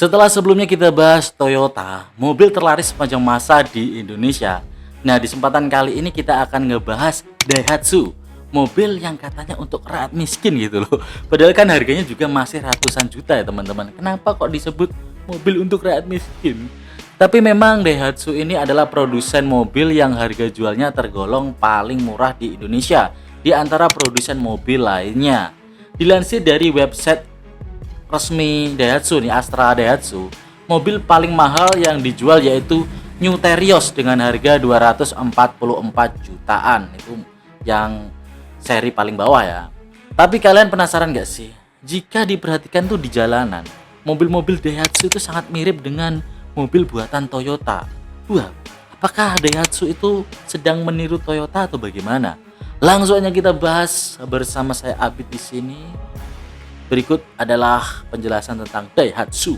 Setelah sebelumnya kita bahas Toyota, mobil terlaris sepanjang masa di Indonesia. Nah, di kesempatan kali ini kita akan ngebahas Daihatsu, mobil yang katanya untuk rakyat miskin gitu loh. Padahal kan harganya juga masih ratusan juta ya teman-teman. Kenapa kok disebut mobil untuk rakyat miskin? Tapi memang Daihatsu ini adalah produsen mobil yang harga jualnya tergolong paling murah di Indonesia di antara produsen mobil lainnya. Dilansir dari website resmi Daihatsu nih, Astra Daihatsu, mobil paling mahal yang dijual yaitu New Terios dengan harga 244 jutaan. Itu yang seri paling bawah ya. Tapi kalian penasaran gak sih? Jika diperhatikan tuh di jalanan, mobil-mobil Daihatsu itu sangat mirip dengan mobil buatan Toyota. Wah, apakah Daihatsu itu sedang meniru Toyota atau bagaimana? Langsung aja kita bahas bersama saya Abid di sini. Berikut adalah penjelasan tentang Daihatsu.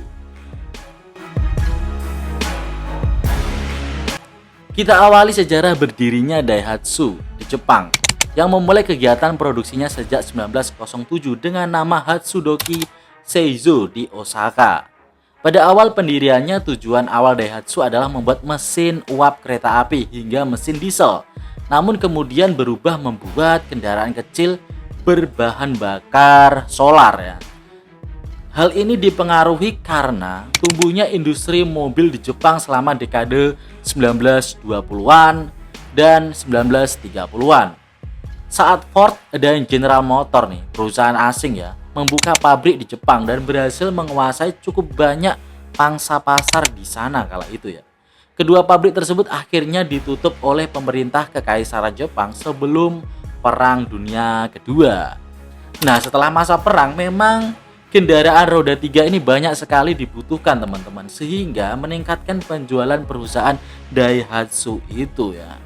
Kita awali sejarah berdirinya Daihatsu di Jepang yang memulai kegiatan produksinya sejak 1907 dengan nama Hatsudoki Seizo di Osaka. Pada awal pendiriannya, tujuan awal Daihatsu adalah membuat mesin uap kereta api hingga mesin diesel. Namun kemudian berubah membuat kendaraan kecil berbahan bakar solar ya. Hal ini dipengaruhi karena tumbuhnya industri mobil di Jepang selama dekade 1920-an dan 1930-an. Saat Ford dan General Motor nih, perusahaan asing ya, membuka pabrik di Jepang dan berhasil menguasai cukup banyak pangsa pasar di sana kala itu ya. Kedua pabrik tersebut akhirnya ditutup oleh pemerintah Kekaisaran Jepang sebelum Perang Dunia Kedua. Nah, setelah masa perang memang kendaraan roda 3 ini banyak sekali dibutuhkan teman-teman, sehingga meningkatkan penjualan perusahaan Daihatsu itu ya.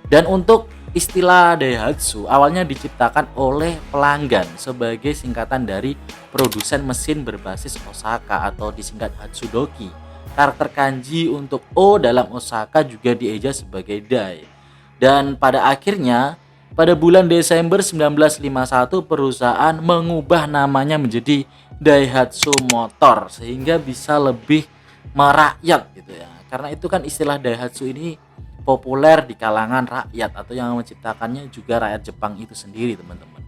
Dan untuk istilah Daihatsu awalnya diciptakan oleh pelanggan sebagai singkatan dari produsen mesin berbasis Osaka atau disingkat Hatsudoki. Karakter kanji untuk O dalam Osaka juga dieja sebagai Dai. Dan pada akhirnya pada bulan Desember 1951 perusahaan mengubah namanya menjadi Daihatsu Motor sehingga bisa lebih merakyat gitu ya. Karena itu kan istilah Daihatsu ini populer di kalangan rakyat atau yang menciptakannya juga rakyat Jepang itu sendiri teman-teman.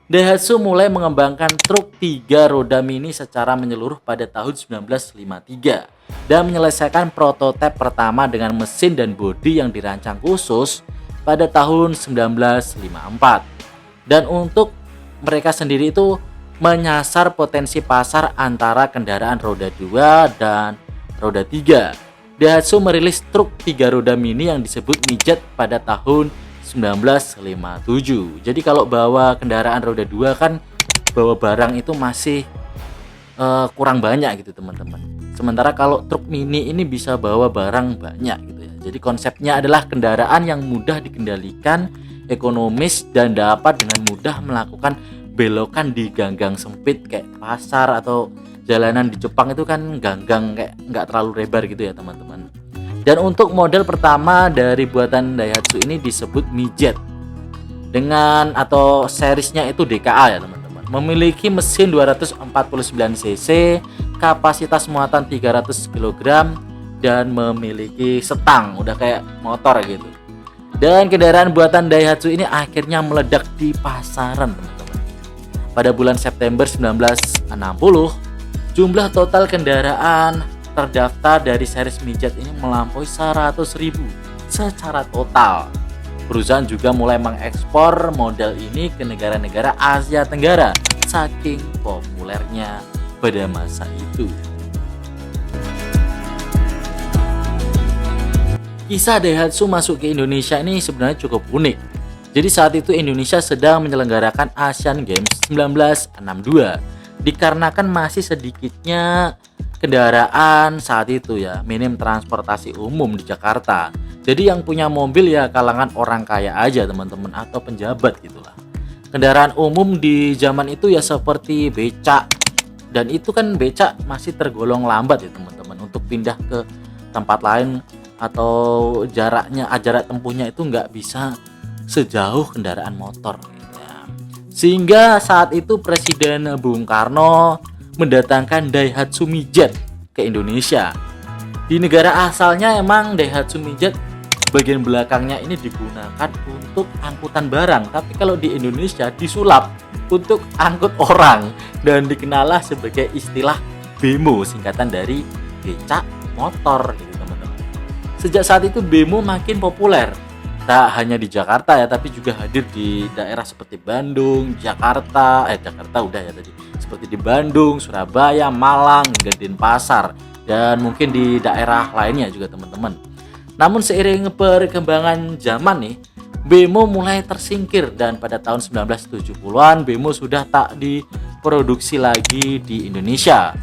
Daihatsu mulai mengembangkan truk 3 roda mini secara menyeluruh pada tahun 1953 dan menyelesaikan prototipe pertama dengan mesin dan bodi yang dirancang khusus pada tahun 1954. Dan untuk mereka sendiri itu menyasar potensi pasar antara kendaraan roda 2 dan roda 3. Daihatsu merilis truk 3 roda mini yang disebut Midget pada tahun 1957. Jadi kalau bawa kendaraan roda 2 kan bawa barang itu masih kurang banyak gitu teman-teman. Sementara kalau truk mini ini bisa bawa barang banyak gitu ya. Jadi konsepnya adalah kendaraan yang mudah dikendalikan, ekonomis dan dapat dengan mudah melakukan belokan di ganggang sempit kayak pasar atau jalanan di Jepang itu kan ganggang kayak nggak terlalu lebar gitu ya teman-teman. Dan untuk model pertama dari buatan Daihatsu ini disebut Midget dengan atau serisnya itu DKA ya teman-teman. Memiliki mesin 249 cc, kapasitas muatan 300 kg dan memiliki setang udah kayak motor gitu. Dan kendaraan buatan Daihatsu ini akhirnya meledak di pasaran teman-teman. Pada bulan September 1960, jumlah total kendaraan terdaftar dari series Midget ini melampaui 100.000 secara total. Perusahaan juga mulai mengekspor model ini ke negara-negara Asia Tenggara saking populernya pada masa itu. Kisah Daihatsu masuk ke Indonesia ini sebenarnya cukup unik. Jadi saat itu Indonesia sedang menyelenggarakan Asian Games 1962. Dikarenakan masih sedikitnya kendaraan saat itu ya, minim transportasi umum di Jakarta. Jadi yang punya mobil ya kalangan orang kaya aja teman-teman atau penjabat gitulah. Kendaraan umum di zaman itu ya seperti becak. Dan itu kan becak masih tergolong lambat ya teman-teman untuk pindah ke tempat lain atau jarak tempuhnya itu nggak bisa sejauh kendaraan motor gitu ya. Sehingga saat itu Presiden Bung Karno mendatangkan Daihatsu Midget ke Indonesia. Di negara asalnya emang Daihatsu Midget bagian belakangnya ini digunakan untuk angkutan barang, tapi kalau di Indonesia disulap untuk angkut orang dan dikenallah sebagai istilah Bemo, singkatan dari becak motor gitu teman-teman. Sejak saat itu Bemo makin populer, tak hanya di Jakarta ya, tapi juga hadir di daerah seperti Bandung, Jakarta udah ya tadi, seperti di Bandung, Surabaya, Malang, hingga Denpasar, dan mungkin di daerah lainnya juga teman-teman. Namun seiring perkembangan zaman nih, Bemo mulai tersingkir dan pada tahun 1970-an Bemo sudah tak diproduksi lagi di Indonesia.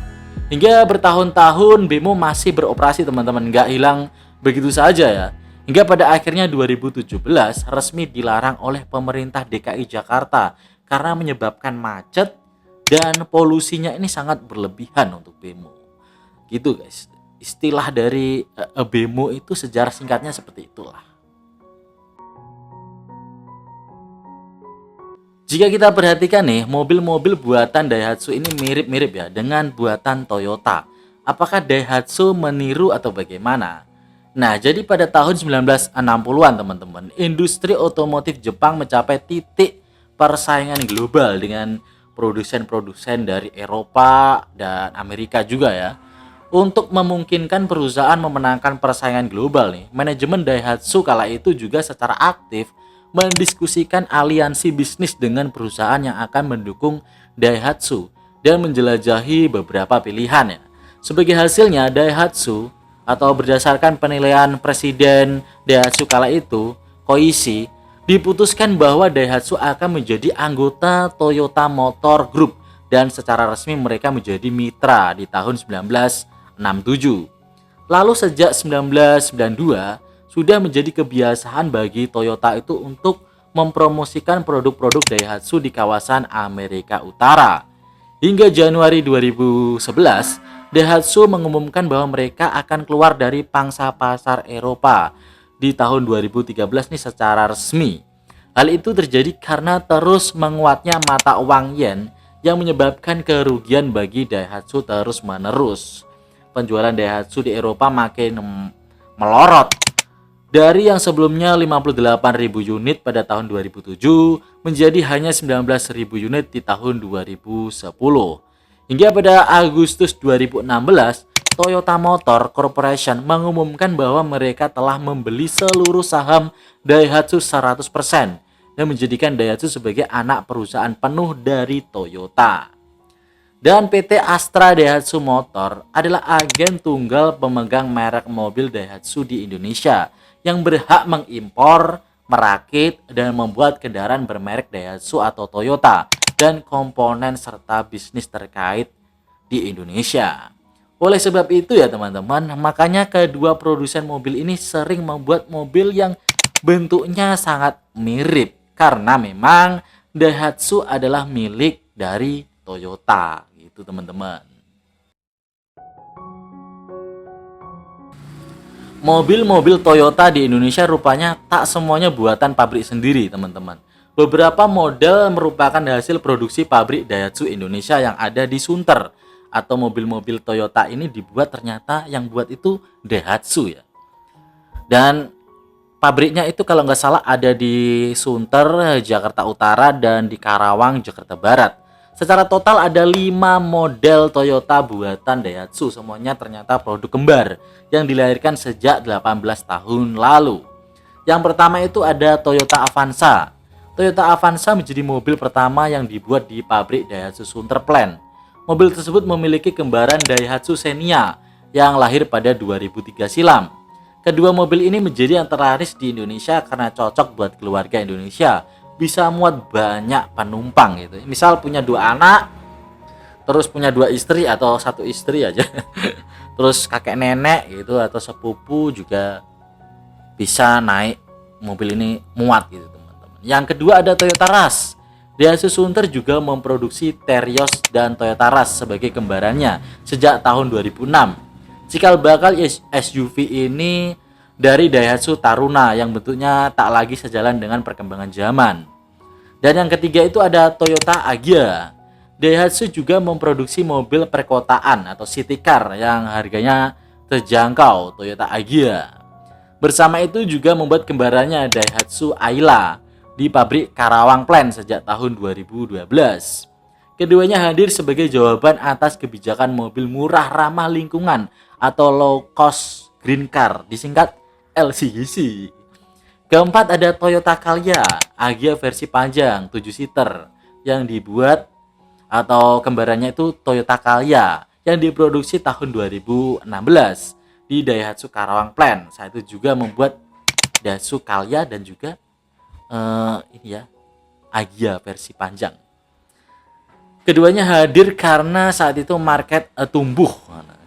Hingga bertahun-tahun Bemo masih beroperasi teman-teman, nggak hilang begitu saja ya. Hingga pada akhirnya 2017 resmi dilarang oleh pemerintah DKI Jakarta karena menyebabkan macet dan polusinya ini sangat berlebihan untuk Bemo. Gitu guys. Istilah dari Bemo itu sejarah singkatnya seperti itulah. Jika kita perhatikan nih, mobil-mobil buatan Daihatsu ini mirip-mirip ya dengan buatan Toyota. Apakah Daihatsu meniru atau bagaimana? Nah, jadi pada tahun 1960-an teman-teman, industri otomotif Jepang mencapai titik persaingan global dengan produsen-produsen dari Eropa dan Amerika juga ya. Untuk memungkinkan perusahaan memenangkan persaingan global nih, manajemen Daihatsu kala itu juga secara aktif mendiskusikan aliansi bisnis dengan perusahaan yang akan mendukung Daihatsu dan menjelajahi beberapa pilihan ya. Sebagai hasilnya, Daihatsu atau berdasarkan penilaian Presiden Daihatsu kala itu, Koichi, diputuskan bahwa Daihatsu akan menjadi anggota Toyota Motor Group dan secara resmi mereka menjadi mitra di tahun 1967. Lalu sejak 1992 sudah menjadi kebiasaan bagi Toyota itu untuk mempromosikan produk-produk Daihatsu di kawasan Amerika Utara. Hingga Januari 2011, Daihatsu mengumumkan bahwa mereka akan keluar dari pangsa pasar Eropa di tahun 2013 nih secara resmi. Hal itu terjadi karena terus menguatnya mata uang yen yang menyebabkan kerugian bagi Daihatsu terus-menerus. Penjualan Daihatsu di Eropa makin melorot. Dari yang sebelumnya 58.000 unit pada tahun 2007 menjadi hanya 19.000 unit di tahun 2010. Hingga pada Agustus 2016, Toyota Motor Corporation mengumumkan bahwa mereka telah membeli seluruh saham Daihatsu 100% dan menjadikan Daihatsu sebagai anak perusahaan penuh dari Toyota. Dan PT Astra Daihatsu Motor adalah agen tunggal pemegang merek mobil Daihatsu di Indonesia yang berhak mengimpor, merakit, dan membuat kendaraan bermerek Daihatsu atau Toyota dan komponen serta bisnis terkait di Indonesia. Oleh sebab itu ya teman-teman, makanya kedua produsen mobil ini sering membuat mobil yang bentuknya sangat mirip karena memang Daihatsu adalah milik dari Toyota gitu teman-teman. Mobil-mobil Toyota di Indonesia rupanya tak semuanya buatan pabrik sendiri teman-teman. Beberapa model merupakan hasil produksi pabrik Daihatsu Indonesia yang ada di Sunter. Atau mobil-mobil Toyota ini dibuat ternyata yang buat itu Daihatsu ya. Dan pabriknya itu kalau nggak salah ada di Sunter, Jakarta Utara, dan di Karawang, Jakarta Barat. Secara total ada 5 model Toyota buatan Daihatsu. Semuanya ternyata produk kembar yang dilahirkan sejak 18 tahun lalu. Yang pertama itu ada Toyota Avanza. Toyota Avanza menjadi mobil pertama yang dibuat di pabrik Daihatsu Sunter Plant. Mobil tersebut memiliki kembaran Daihatsu Xenia yang lahir pada 2003 silam. Kedua mobil ini menjadi yang terlaris di Indonesia karena cocok buat keluarga Indonesia. Bisa muat banyak penumpang gitu. Misal punya 2 anak, terus punya 2 istri atau 1 istri aja. Terus kakek nenek gitu atau sepupu juga bisa naik mobil ini muat gitu teman-teman. Yang kedua ada Toyota Rush. Daihatsu Sunter juga memproduksi Terios dan Toyota Rush sebagai kembarannya sejak tahun 2006. Cikal bakal SUV ini dari Daihatsu Taruna yang bentuknya tak lagi sejalan dengan perkembangan zaman. Dan yang ketiga itu ada Toyota Agya. Daihatsu juga memproduksi mobil perkotaan atau city car yang harganya terjangkau, Toyota Agya. Bersama itu juga membuat kembarannya Daihatsu Ayla di pabrik Karawang Plant sejak tahun 2012. Keduanya hadir sebagai jawaban atas kebijakan mobil murah ramah lingkungan atau low cost green car, disingkat LCGC. Keempat ada Toyota Calya, Agya versi panjang 7 seater yang dibuat atau kembarannya itu Toyota Calya yang diproduksi tahun 2016 di Daihatsu Karawang Plant. Saat itu juga membuat Daihatsu Calya dan juga Agya versi panjang. Keduanya hadir karena saat itu market tumbuh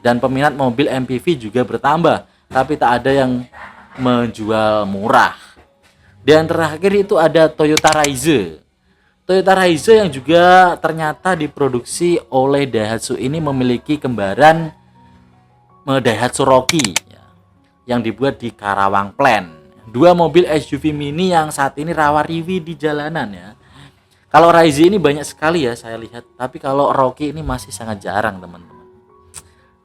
dan peminat mobil MPV juga bertambah, tapi tak ada yang menjual murah. Dan terakhir itu ada Toyota Raize. Toyota Raize yang juga ternyata diproduksi oleh Daihatsu ini memiliki kembaran Daihatsu Rocky yang dibuat di Karawang Plant. Dua mobil SUV mini yang saat ini rawa riwi di jalanan ya. Kalau Raize ini banyak sekali ya saya lihat, tapi kalau Rocky ini masih sangat jarang teman-teman.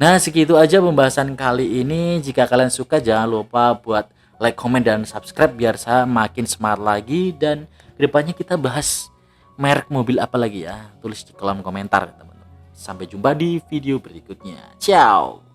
Nah segitu aja pembahasan kali ini. Jika kalian suka jangan lupa buat like, komen, dan subscribe biar saya makin semangat lagi. Dan kedepannya kita bahas merek mobil apa lagi ya, tulis di kolom komentar teman-teman. Sampai jumpa di video berikutnya. Ciao.